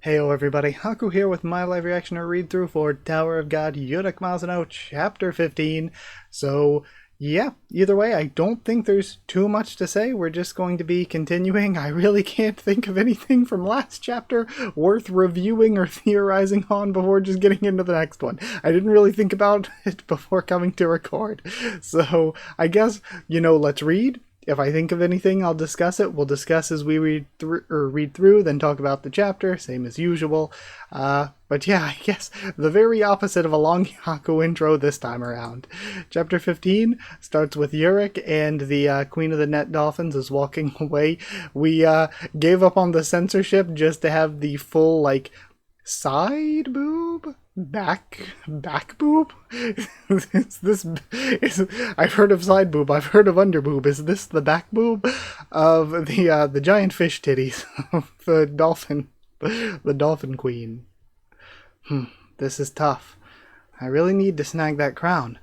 Heyo everybody, Haku here with my live reaction or read through for Tower of God Urek Mazino Chapter 15. So yeah, either way, I don't think there's too much to say. We're just going to be continuing. I really can't think of anything from last chapter worth reviewing or theorizing on before just getting into the next one. I didn't really think about it before coming to record. So I guess, let's read. If I think of anything, I'll discuss it. We'll discuss as we read through, then talk about the chapter, same as usual. But yeah, I guess the very opposite of a long Haku intro this time around. Chapter 15 starts with Urek and the Queen of the Net Dolphins is walking away. We gave up on the censorship just to have the full, side boob? Back boob? I've heard of side boob, I've heard of under boob. Is this the back boob of the giant fish titties of the dolphin queen? This is tough. I really need to snag that crown.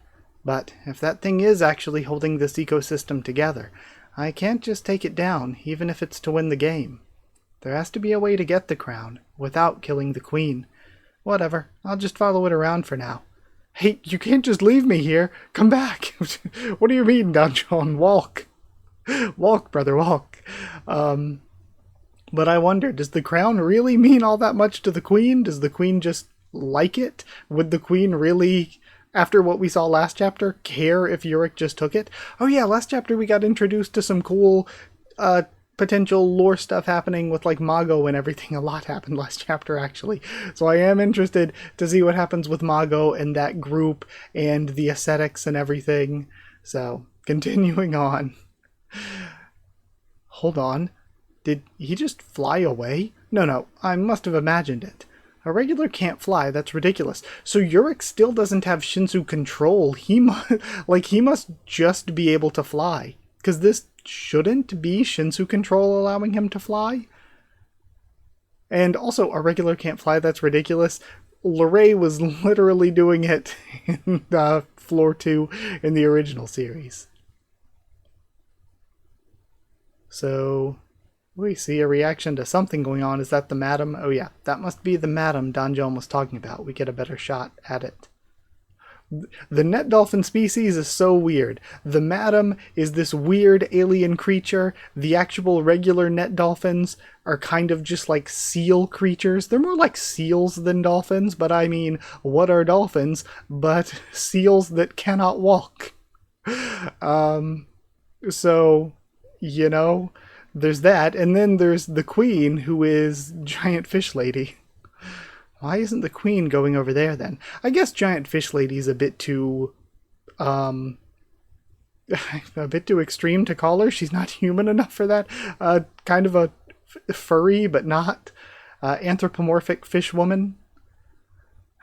But if that thing is actually holding this ecosystem together, I can't just take it down, even if it's to win the game. There has to be a way to get the crown, without killing the queen. Whatever, I'll just follow it around for now. Hey, you can't just leave me here! Come back! What do you mean, Dungeon? Walk! Walk, brother, walk. But I wonder, does the crown really mean all that much to the queen? Does the queen just like it? Would the queen really, after what we saw last chapter, care if Urek just took it? Oh yeah, last chapter we got introduced to some cool, potential lore stuff happening with Mago and everything. A lot happened last chapter actually, so I am interested to see what happens with Mago and that group and the ascetics and everything. So continuing on. Hold on, did he just fly away? No, I must have imagined it. A regular can't fly, that's ridiculous. So Urek still doesn't have Shinsu control. He must just be able to fly, because this shouldn't be Shinsu control allowing him to fly. And also, a regular can't fly, that's ridiculous. Lorray was literally doing it in Floor 2 in the original series. So, we see a reaction to something going on. Is that the madam? Oh yeah, that must be the madam Donjon was talking about. We get a better shot at it. The net dolphin species is so weird. The madam is this weird alien creature. The actual regular net dolphins are kind of just like seal creatures. They're more like seals than dolphins, but I mean, what are dolphins but seals that cannot walk? So, there's that, and then there's the queen, who is giant fish lady. Why isn't the queen going over there then? I guess giant fish lady is a bit too, a bit too extreme to call her. She's not human enough for that. Kind of a furry, but not anthropomorphic fish woman.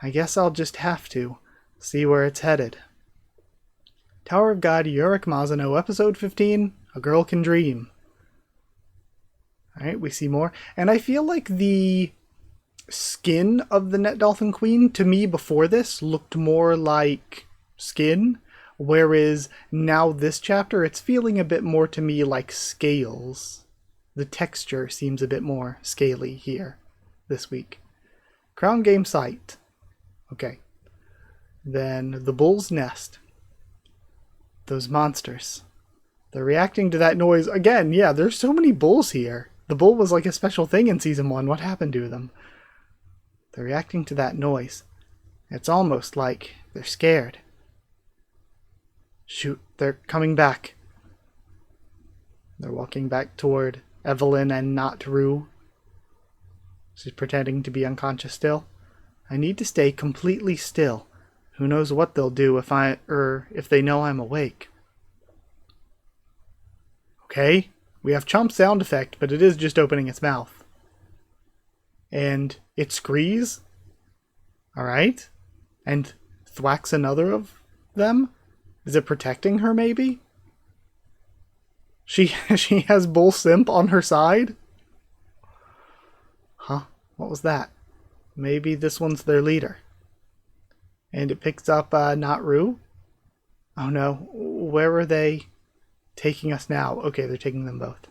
I guess I'll just have to see where it's headed. Tower of God, Urek Mazino, Episode 15, A Girl Can Dream. Alright, we see more. And I feel like the skin of the net dolphin queen to me before this looked more like skin, whereas now this chapter it's feeling a bit more to me like scales. The texture seems a bit more scaly here this week. Crown game site. Okay. Then the bull's nest. Those monsters. They're reacting to that noise again. Yeah, there's so many bulls here. The bull was like a special thing in Season 1. What happened to them? They're reacting to that noise. It's almost like they're scared. Shoot, they're coming back. They're walking back toward Evelyn and not Rue. She's pretending to be unconscious still. I need to stay completely still. Who knows what they'll do if they know I'm awake. Okay, we have Chomp's sound effect, but it is just opening its mouth. And it screes. Alright. And thwacks another of them? Is it protecting her, maybe? She has Bull Simp on her side? Huh? What was that? Maybe this one's their leader. And it picks up not Rue? Oh no. Where are they taking us now? Okay, they're taking them both.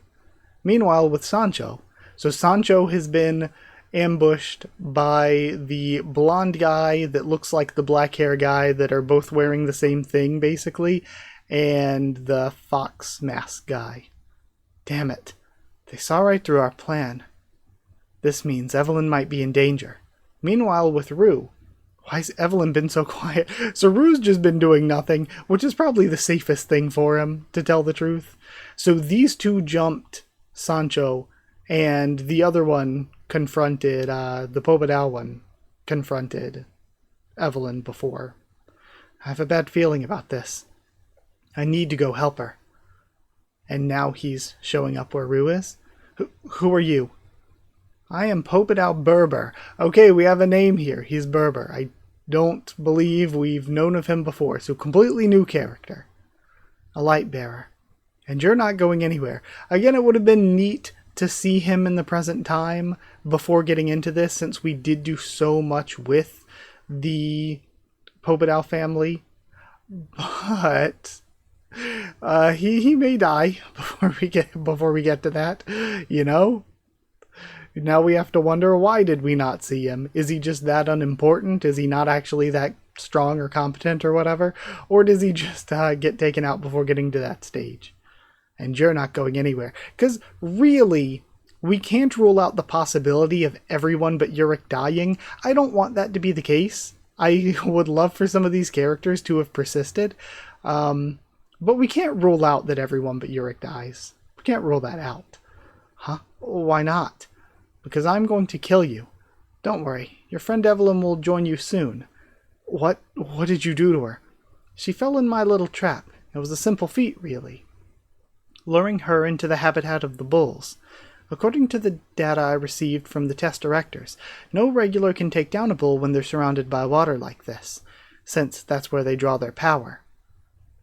Meanwhile, with Sancho. So Sancho has been ambushed by the blonde guy that looks like the black hair guy that are both wearing the same thing, basically, and the fox mask guy. Damn it. They saw right through our plan. This means Evelyn might be in danger. Meanwhile, with Rue, why's Evelyn been so quiet? So Rue's just been doing nothing, which is probably the safest thing for him, to tell the truth. So these two jumped Sancho, and the other one confronted, the Pobedao one confronted Evelyn before. I have a bad feeling about this. I need to go help her. And now he's showing up where Rue is? Who are you? I am Pobedao Berber. Okay, we have a name here. He's Berber. I don't believe we've known of him before, so completely new character. A light bearer. And you're not going anywhere. Again, it would have been neat to see him in the present time before getting into this, since we did do so much with the Pobedao family. But he may die before we get to that, you know? Now we have to wonder, why did we not see him? Is he just that unimportant? Is he not actually that strong or competent or whatever? Or does he just get taken out before getting to that stage? And you're not going anywhere. Because really, we can't rule out the possibility of everyone but Urek dying. I don't want that to be the case. I would love for some of these characters to have persisted. But we can't rule out that everyone but Urek dies. We can't rule that out. Huh? Why not? Because I'm going to kill you. Don't worry. Your friend Evelyn will join you soon. What did you do to her? She fell in my little trap. It was a simple feat, really. Luring her into the habitat of the bulls. According to the data I received from the test directors, no regular can take down a bull when they're surrounded by water like this, since that's where they draw their power.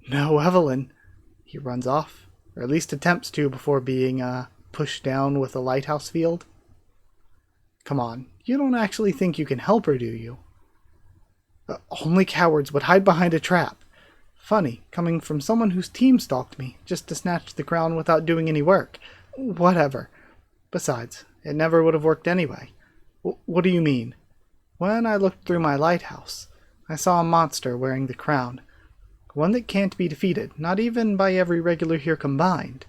No, Evelyn. He runs off, or at least attempts to before being pushed down with a lighthouse field. Come on, you don't actually think you can help her, do you? Only cowards would hide behind a trap. Funny, coming from someone whose team stalked me, just to snatch the crown without doing any work. Whatever. Besides, it never would have worked anyway. What do you mean? When I looked through my lighthouse, I saw a monster wearing the crown. One that can't be defeated, not even by every regular here combined.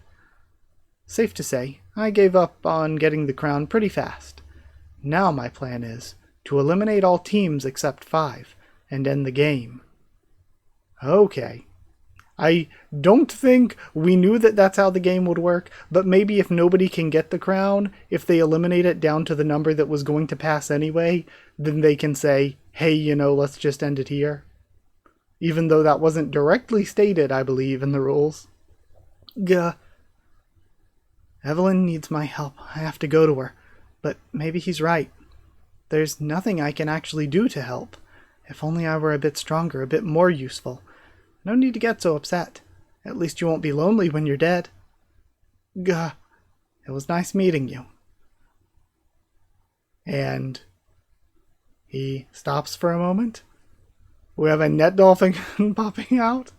Safe to say, I gave up on getting the crown pretty fast. Now my plan is to eliminate all teams except 5 and end the game. Okay. I don't think we knew that that's how the game would work, but maybe if nobody can get the crown, if they eliminate it down to the number that was going to pass anyway, then they can say, hey, let's just end it here. Even though that wasn't directly stated, I believe, in the rules. Gah. Evelyn needs my help. I have to go to her. But maybe he's right. There's nothing I can actually do to help. If only I were a bit stronger, a bit more useful. No need to get so upset. At least you won't be lonely when you're dead. Gah. It was nice meeting you. And he stops for a moment. We have a net dolphin popping out.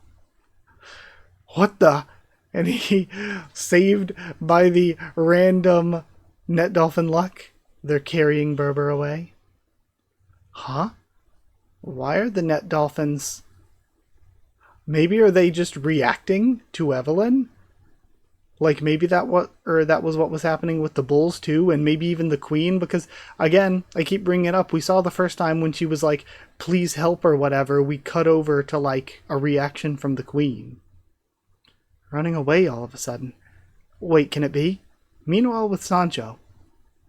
What the? And he saved by the random net dolphin luck. They're carrying Berber away. Huh? Why are the net dolphins... Maybe are they just reacting to Evelyn? Like maybe that was what was happening with the bulls too, and maybe even the queen, because again, I keep bringing it up, we saw the first time when she was like, please help or whatever, we cut over to like a reaction from the queen. Running away all of a sudden. Wait, can it be? Meanwhile with Sancho.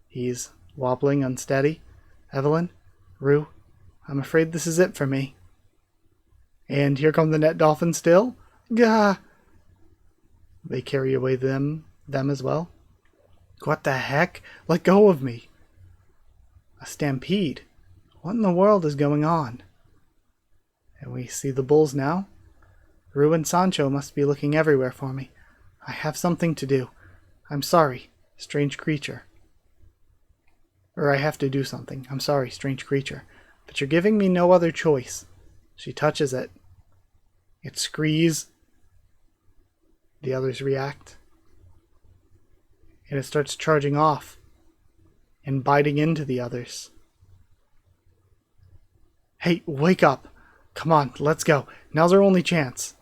He's wobbling unsteady. Evelyn? Rue? I'm afraid this is it for me. And here come the net dolphins still? Gah! They carry away them as well. What the heck? Let go of me. A stampede. What in the world is going on? And we see the bulls now. Rue and Sancho must be looking everywhere for me. I have something to do. I'm sorry, strange creature. Or I have to do something. I'm sorry, strange creature. But you're giving me no other choice. She touches it. It screes. The others react. And it starts charging off. and biting into the others. Hey, wake up! Come on, let's go. Now's our only chance.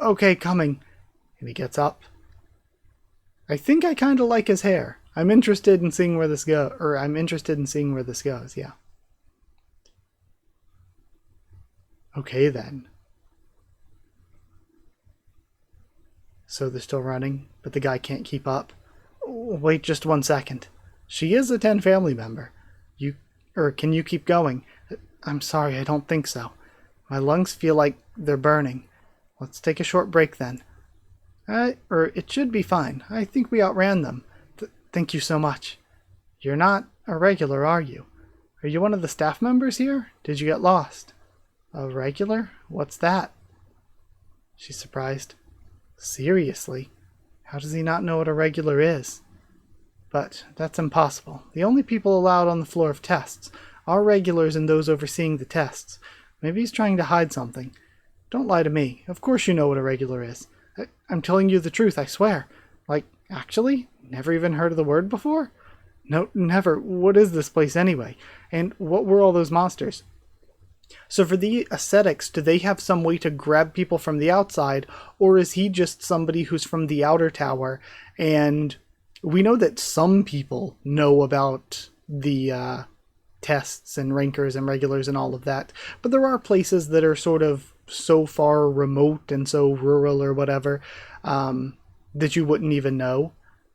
Okay, coming. And he gets up. I think I kind of like his hair. I'm interested in seeing where this goes. Yeah. Okay, then. So they're still running, but the guy can't keep up. Oh, wait just 1 second. She is a 10 family member. Can you keep going? I'm sorry, I don't think so. My lungs feel like they're burning. Let's take a short break then. It should be fine. I think we outran them. Thank you so much. You're not a regular, are you? Are you one of the staff members here? Did you get lost? A regular? What's that? She's surprised. Seriously? How does he not know what a regular is? But that's impossible. The only people allowed on the floor of tests are regulars and those overseeing the tests. Maybe he's trying to hide something. Don't lie to me. Of course you know what a regular is. I'm telling you the truth, I swear. Like, actually? Never even heard of the word before? No, never. What is this place anyway? And what were all those monsters? So for the ascetics, do they have some way to grab people from the outside, or is he just somebody who's from the outer tower? And we know that some people know about the tests and rankers and regulars and all of that, but there are places that are sort of so far remote and so rural or whatever that you wouldn't even know.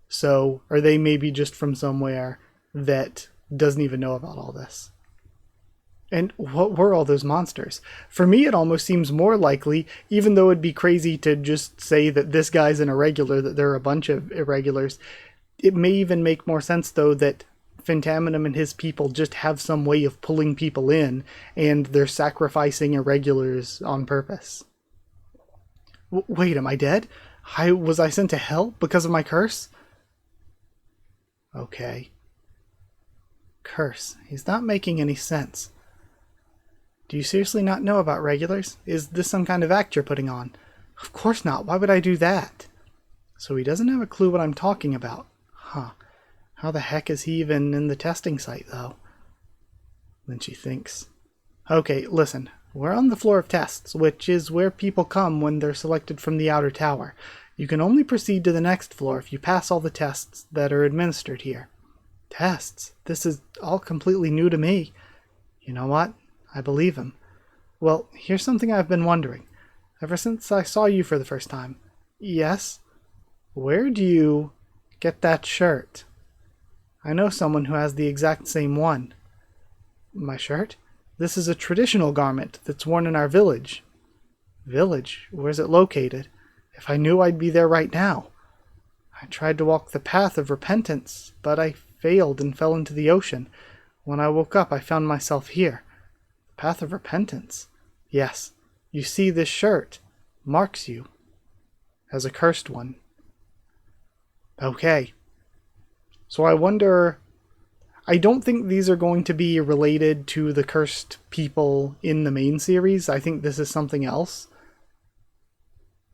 So are they maybe just from somewhere that doesn't even know about all this? And what were all those monsters? For me, it almost seems more likely, even though it'd be crazy to just say that this guy's an irregular, that there are a bunch of irregulars. It may even make more sense, though, that Fintaminum and his people just have some way of pulling people in, and they're sacrificing irregulars on purpose. Wait, am I dead? Was I sent to hell because of my curse? Okay. Curse. He's not making any sense. Do you seriously not know about regulars? Is this some kind of act you're putting on? Of course not. Why would I do that? So he doesn't have a clue what I'm talking about. Huh. How the heck is he even in the testing site, though? Then she thinks. Okay, listen. We're on the floor of tests, which is where people come when they're selected from the outer tower. You can only proceed to the next floor if you pass all the tests that are administered here. Tests? This is all completely new to me. You know what? I believe him. Well, here's something I've been wondering. Ever since I saw you for the first time. Yes? Where do you get that shirt? I know someone who has the exact same one. My shirt? This is a traditional garment that's worn in our village. Village? Where's it located? If I knew, I'd be there right now. I tried to walk the path of repentance, but I failed and fell into the ocean. When I woke up, I found myself here. The path of repentance? Yes. You see, this shirt marks you as a cursed one. Okay. So I wonder... I don't think these are going to be related to the cursed people in the main series. I think this is something else.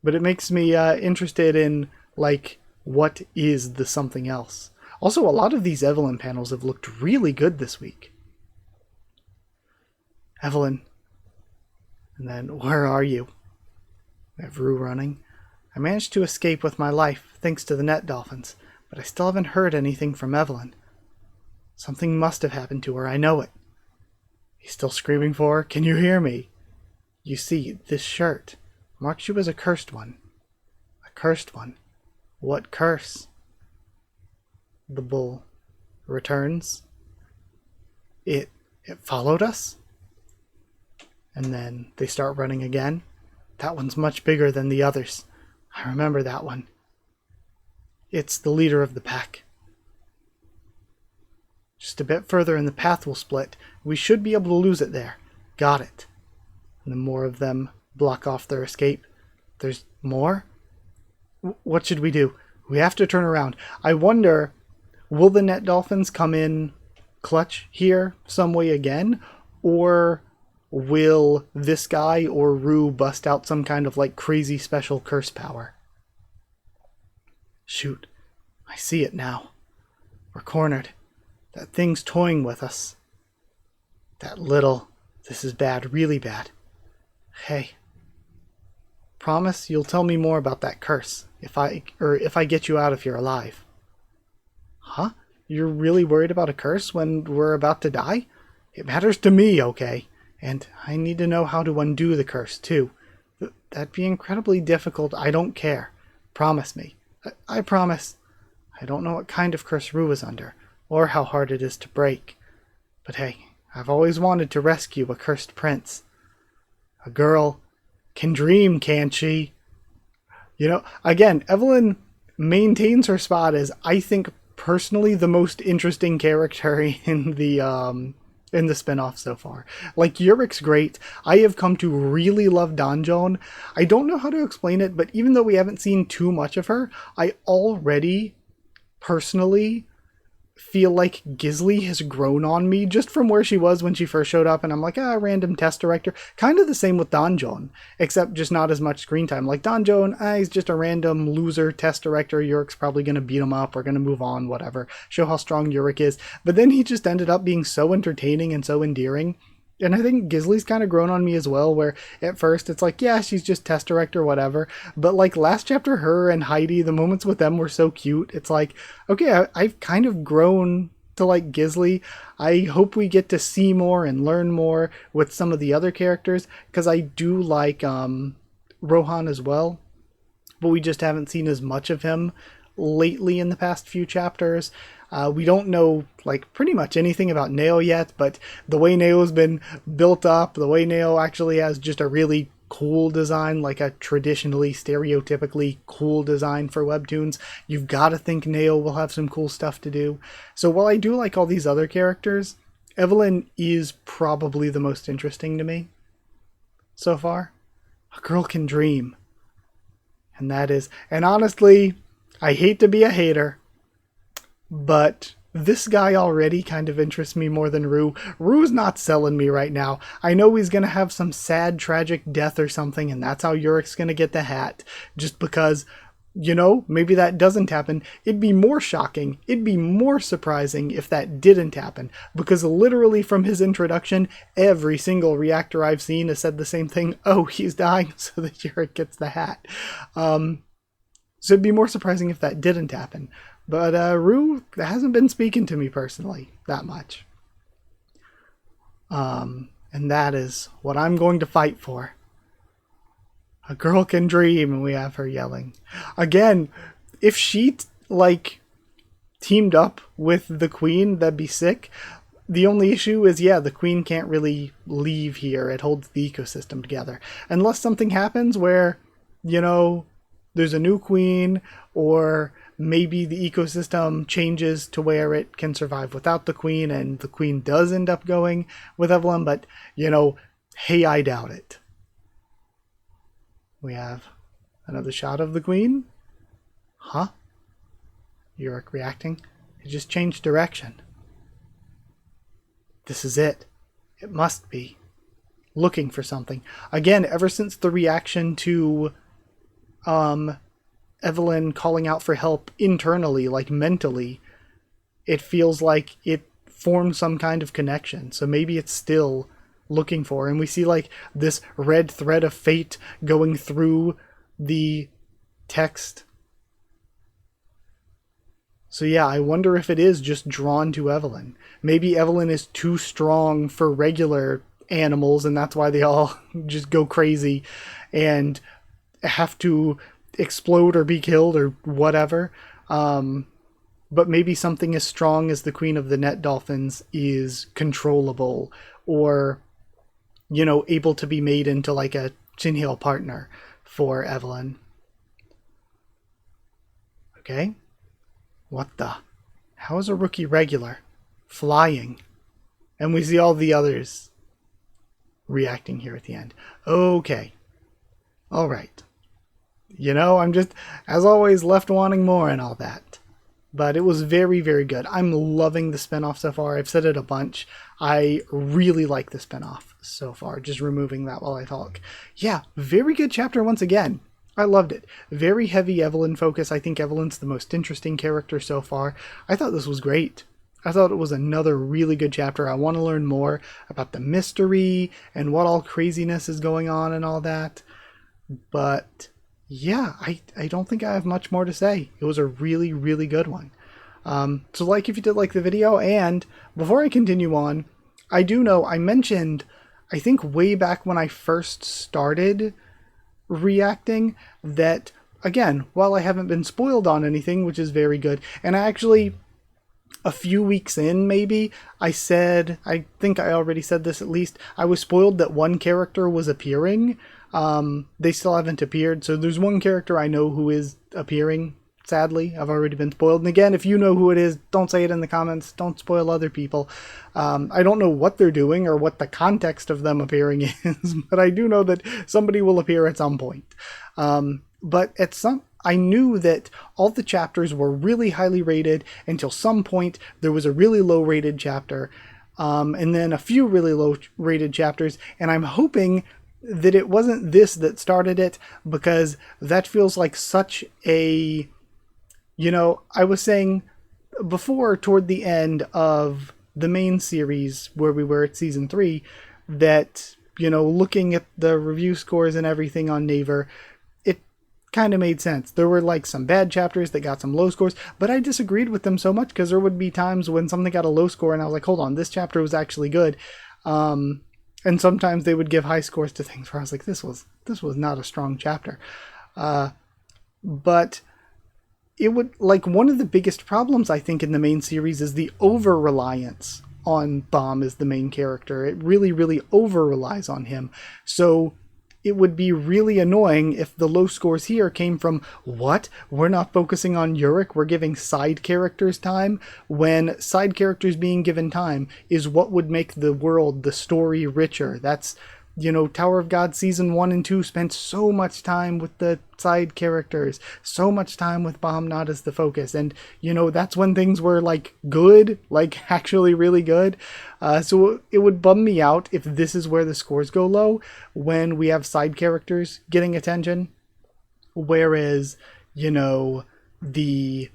But it makes me interested in, like, what is the something else? Also, a lot of these Evelyn panels have looked really good this week. Evelyn. And then, where are you? I have Rue running. I managed to escape with my life, thanks to the net dolphins, but I still haven't heard anything from Evelyn. Something must have happened to her, I know it. He's still screaming for her. Can you hear me? You see, this shirt marks you as a cursed one. A cursed one. What curse? The bull returns. It followed us? And then they start running again. That one's much bigger than the others. I remember that one. It's the leader of the pack. Just a bit further and the path will split. We should be able to lose it there. Got it. And then more of them block off their escape. There's more? What should we do? We have to turn around. I wonder, will the net dolphins come in clutch here some way again? Or will this guy or Rue bust out some kind of like crazy special curse power? Shoot. I see it now. We're cornered. That thing's toying with us. That little... This is bad, really bad. Hey. Promise you'll tell me more about that curse if I get you out of here alive. Huh? You're really worried about a curse when we're about to die? It matters to me, okay? And I need to know how to undo the curse, too. That'd be incredibly difficult. I don't care. Promise me. I promise. I don't know what kind of curse Rue is under, or how hard it is to break. But hey, I've always wanted to rescue a cursed prince. A girl can dream, can't she? You know, again, Evelyn maintains her spot as, I think, personally the most interesting character in the spin-off so far. Like, Urek's great. I have come to really love Donjon. I don't know how to explain it, but even though we haven't seen too much of her, I already personally feel like Gisli has grown on me just from where she was when she first showed up, and I'm like, random test director. Kind of the same with Donjon, except just not as much screen time. Like Donjon, he's just a random loser test director. Urek's probably going to beat him up. We're going to move on, whatever. Show how strong Urek is. But then he just ended up being so entertaining and so endearing. And I think Gisli's kind of grown on me as well, where at first it's like, yeah, she's just test director, whatever. But like last chapter, her and Heidi, the moments with them were so cute. It's like, okay, I've kind of grown to like Gisli. I hope we get to see more and learn more with some of the other characters, because I do like Rohan as well. But we just haven't seen as much of him lately in the past few chapters. We don't know like pretty much anything about Neo yet, but the way Neo's been built up, the way Neo actually has just a really cool design, like a traditionally, stereotypically cool design for webtoons, you've got to think Neo will have some cool stuff to do. So while I do like all these other characters, Evelyn is probably the most interesting to me so far. A girl can dream. And that is, and honestly, I hate to be a hater, but this guy already kind of interests me more than Rue. Rue's not selling me right now. I know he's going to have some sad, tragic death or something, and that's how Urek's going to get the hat. Just because, you know, maybe that doesn't happen. It'd be more shocking. It'd be more surprising if that didn't happen. Because literally from his introduction, every single reactor I've seen has said the same thing. Oh, he's dying so that Urek gets the hat. So it'd be more surprising if that didn't happen. But Rue hasn't been speaking to me personally that much. And that is what I'm going to fight for. A girl can dream, and we have her yelling. Again, if she, teamed up with the queen, that'd be sick. The only issue is, the queen can't really leave here. It holds the ecosystem together. Unless something happens where, there's a new queen, or maybe the ecosystem changes to where it can survive without the queen, and the queen does end up going with Evelyn, but, hey, I doubt it. We have another shot of the queen. Huh? Urek reacting. It just changed direction. This is it. It must be. Looking for something. Again, ever since the reaction to Evelyn calling out for help internally, mentally, it feels like it formed some kind of connection. So maybe it's still looking for, and we see this red thread of fate going through the text. So I wonder if it is just drawn to Evelyn. Maybe Evelyn is too strong for regular animals, and that's why they all just go crazy and have to explode or be killed or whatever. But maybe something as strong as the Queen of the Net Dolphins is controllable, or able to be made into a Chinhil partner for Evelyn. Okay. What the? How is a rookie regular? Flying. And we see all the others reacting here at the end. Okay. All right. I'm just, as always, left wanting more and all that. But it was very, very good. I'm loving the spinoff so far. I've said it a bunch. I really like the spinoff so far. Just removing that while I talk. Yeah, very good chapter once again. I loved it. Very heavy Evelyn focus. I think Evelyn's the most interesting character so far. I thought this was great. I thought it was another really good chapter. I want to learn more about the mystery and what all craziness is going on and all that. But yeah, I don't think I have much more to say. It was a really, really good one. So like if you did like the video, and before I continue on, I do know I mentioned, I think way back when I first started reacting, that again, while I haven't been spoiled on anything, which is very good, and I actually, a few weeks in maybe, I said, I think I already said this at least, I was spoiled that one character was appearing. They still haven't appeared, so there's one character I know who is appearing. Sadly, I've already been spoiled. And again, if you know who it is, don't say it in the comments. Don't spoil other people. I don't know what they're doing or what the context of them appearing is, but I do know that somebody will appear at some point. But I knew that all the chapters were really highly rated until some point there was a really low rated chapter, and then a few really low rated chapters, and I'm hoping that it wasn't this that started it, because that feels like such a, I was saying before, toward the end of the main series where we were at season 3, that, looking at the review scores and everything on Naver, it kind of made sense. There were like some bad chapters that got some low scores, but I disagreed with them so much because there would be times when something got a low score and I was like, hold on, this chapter was actually good. And sometimes they would give high scores to things where I was like, this was not a strong chapter. But it would, like, one of the biggest problems I think in the main series is the over-reliance on Bomb as the main character. It really, really over-relies on him. So it would be really annoying if the low scores here came from, what? We're not focusing on Urek, we're giving side characters time, when side characters being given time is what would make the world, the story, richer. That's, Tower of God Season 1 and 2 spent so much time with the side characters, so much time with Bomb not as the focus, and, that's when things were, like, good, like, actually really good. So it would bum me out if this is where the scores go low, when we have side characters getting attention, whereas, the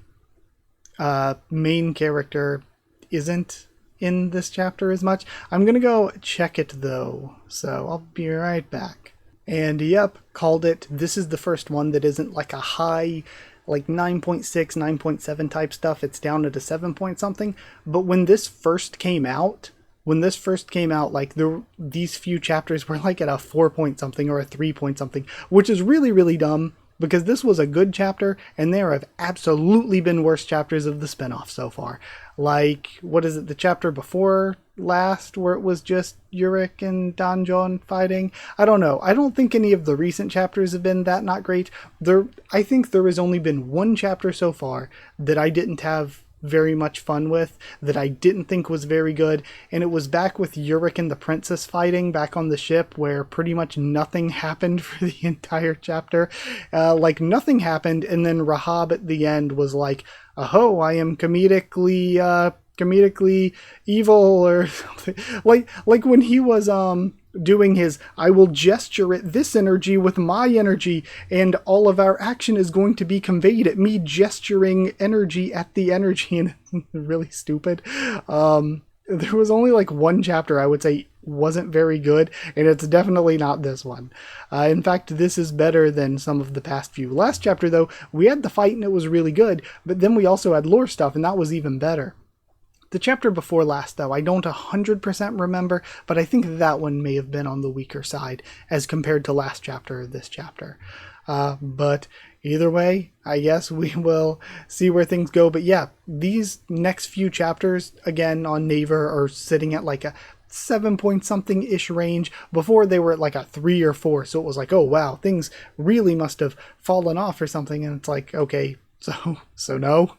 main character isn't in this chapter as much. I'm gonna go check it though, so I'll be right back. And yep, called it. This is the first one that isn't like a high, like 9.6, 9.7 type stuff. It's down at a 7 point something. But when this first came out, like these few chapters were like at a 4 point something or a 3 point something, which is really, really dumb, because this was a good chapter, and there have absolutely been worse chapters of the spinoff so far. Like, what is it, the chapter before last, where it was just Urek and Donjon fighting? I don't know. I don't think any of the recent chapters have been that not great. I think there has only been one chapter so far that I didn't have very much fun with, that I didn't think was very good, and it was back with Urek and the princess fighting back on the ship, where pretty much nothing happened for the entire chapter. Like, nothing happened, and then Rahab at the end was like, "Oh, I am comedically evil," or something. Like when he was doing his, I will gesture at this energy with my energy, and all of our action is going to be conveyed at me gesturing energy at the energy, and it's really stupid. There was only like one chapter I would say wasn't very good, and it's definitely not this one. In fact, this is better than some of the past few. Last chapter though, we had the fight and it was really good, but then we also had lore stuff, and that was even better. The chapter before last, though, I don't 100% remember, but I think that one may have been on the weaker side as compared to last chapter or this chapter. But either way, I guess we will see where things go. But yeah, these next few chapters, again, on Naver are sitting at like a 7 point something-ish range. Before they were at like a 3 or 4, so it was like, oh wow, things really must have fallen off or something, and it's like, okay, so no.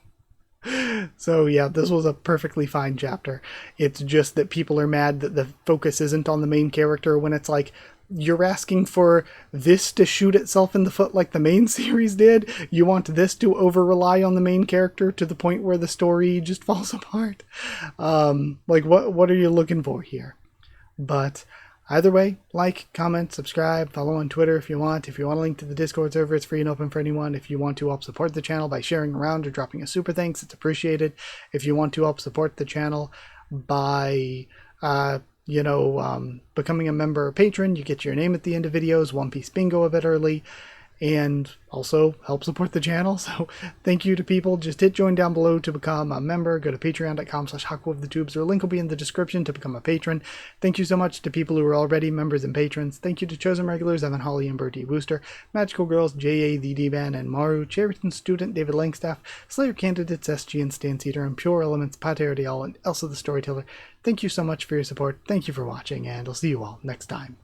So yeah, this was a perfectly fine chapter. It's just that people are mad that the focus isn't on the main character, when it's like, you're asking for this to shoot itself in the foot like the main series did? You want this to over-rely on the main character to the point where the story just falls apart? Like, what are you looking for here? But Either way, like, comment, subscribe, follow on Twitter if you want. If you want a link to the Discord server, it's free and open for anyone. If you want to help support the channel by sharing around or dropping a super thanks, it's appreciated. If you want to help support the channel by becoming a member or patron, you get your name at the end of videos, One Piece Bingo a bit early, and also help support the channel. So thank you to people. Just hit join down below to become a member. Go to patreon.com/Haku of the Tubes, or a link will be in the description to become a patron. Thank you so much to people who are already members and patrons. Thank you to chosen regulars Evan Holly and Bertie Wooster, Magical Girls, J.A. the D-Man and Maru, Cheriton Student David Langstaff, Slayer Candidates SG and Stan Cedar, and Pure Elements Pater Dial and Elsa the Storyteller. Thank you so much for your support. Thank you for watching, and I'll see you all next time.